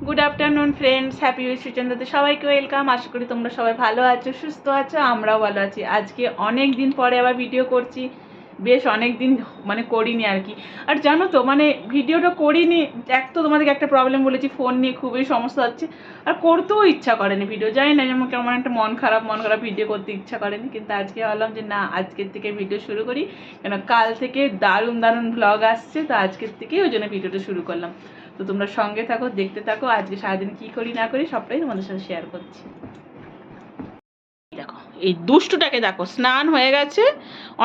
Good afternoon friends, happy সুচন্দ্রতে সবাইকে welcome. আশা করি তোমরা সবাই ভালো আছো, সুস্থ আছো, আমরাও ভালো আছি। আজকে অনেক দিন পরে আবার ভিডিও করছি, বেশ অনেক দিন করিনি আর কি। আর জানো তো ভিডিওটা করিনি, এক তো তোমাদেরকে একটা প্রবলেম বলেছি, ফোন নিয়ে খুবই সমস্যা হচ্ছে, আর করতেও ইচ্ছা করেনি ভিডিও। জানি না যেমন কেমন একটা মন খারাপ ভিডিও করতে ইচ্ছা করেনি, কিন্তু আজকে ভাবলাম যে না, আজকের থেকে ভিডিও শুরু করি, কেন কাল থেকে দারুণ ভ্লগ আসছে, তো আজকের থেকেই ওই জন্য ভিডিওটা শুরু করলাম। তো তোমরা সঙ্গে থাকো, দেখতে থাকো, আজকে সারাদিন কী করি না করি সবটাই তোমাদের সাথে শেয়ার করছি। দেখো এই দুষ্টুটাকে দেখো, স্নান হয়ে গেছে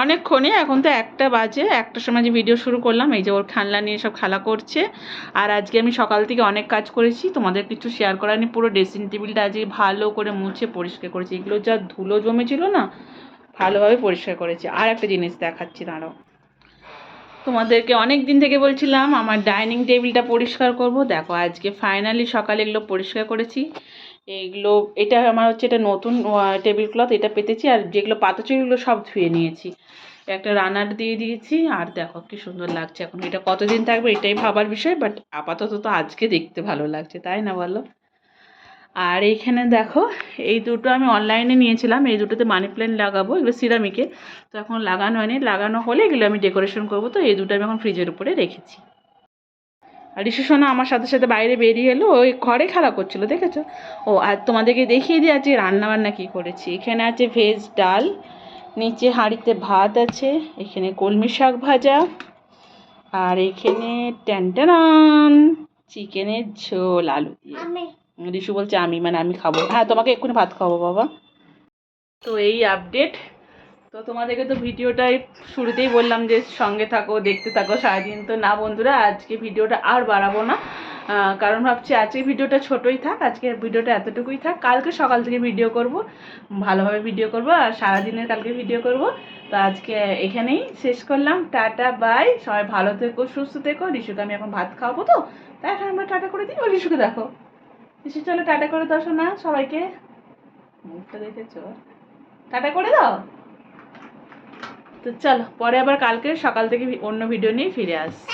অনেকক্ষণে, এখন তো 1টা বাজে, 1টার সময় যে ভিডিও শুরু করলাম, এই যে ওর খেলনা নিয়ে সব খেলা করছে। আর আজকে আমি সকাল থেকে অনেক কাজ করেছি, তোমাদের কিছু শেয়ার করার নেই। পুরো ড্রেসিং টেবিলটা আজকে ভালো করে মুছে পরিষ্কার করেছি, এগুলো যা ধুলো জমেছিল না, ভালোভাবে পরিষ্কার করেছি। আর একটা জিনিস দেখাচ্ছি, দাঁড়াও, তোমাদেরকে অনেক দিন থেকে বলছিলাম আমার ডাইনিং টেবিলটা পরিষ্কার করব। দেখো আজকে ফাইনালি সকালে এগুলো পরিষ্কার করেছি। এইগুলো, এটা আমার হচ্ছে, এটা নতুন টেবিল ক্লথ, এটা পেতেছি। আর যেগুলো পাতা ছিল এগুলো সব ধুয়ে নিয়েছি, একটা রানার দিয়ে দিয়েছি। আর দেখো কি সুন্দর লাগছে। এখন এটা কতদিন থাকবে এটাই ভাবার বিষয়, বাট আপাতত তো আজকে দেখতে ভালো লাগছে, তাই না বলো? আর এইখানে দেখো, এই দুটো আমি অনলাইনে নিয়েছিলাম, এই দুটোতে মানি প্ল্যান্ট লাগাবো, এগুলো সিরামিকে। তো এখন লাগানো হয়নি, লাগানো হলে এগুলো আমি ডেকোরেশন করবো। তো এই দুটো আমি এখন ফ্রিজের উপরে রেখেছি। আর ঋষু সোনা আমার সাথে সাথে বাইরে বেরিয়ে এলো, ওই ঘরে খেলা করছিল, দেখেছো? ও, আর তোমাদেরকে দেখিয়ে দিয়ে আজকে রান্নাবান্না কী করেছি। এখানে আছে ভেজ ডাল, নিচে হাঁড়িতে ভাত আছে, এখানে কলমি শাক ভাজা, আর এখানে ট্যান্টানান চিকেনের ঝোল আলু দিয়ে। ঋষু বলছে আমি খাবো। হ্যাঁ, তোমাকে এক্ষুনি ভাত খাবো বাবা। তো এই আপডেট। তো তোমাদেরকে তো ভিডিওটাই শুরুতেই বললাম যে সঙ্গে থাকো, দেখতে থাকো সারাদিন। তো না বন্ধুরা, আজকে ভিডিওটা আর বাড়াবো না, কারণ ভাবছি আজকে ভিডিওটা ছোটোই থাক, আজকে ভিডিওটা এতটুকুই থাক। কালকে সকাল থেকে ভিডিও করব, ভালোভাবে ভিডিও করব, আর সারাদিনের কালকে ভিডিও করব। তো আজকে এখানেই শেষ করলাম, টাটা বাই, সবাই ভালো থেকো, সুস্থ থেকো। ঋষুকে আমি এখন ভাত খাওয়াবো, তো তাই এখন আমরা টাটা করে দিই। ও ঋষুকে দেখো, ঋষু চলো টাটা করে দাও শোনা সবাইকে, মুখটা দেখেছো, টাটা করে দাও। তো চলো, পরে আবার কালকে সকাল থেকে অন্য ভিডিও নিয়ে ফিরে আসছি।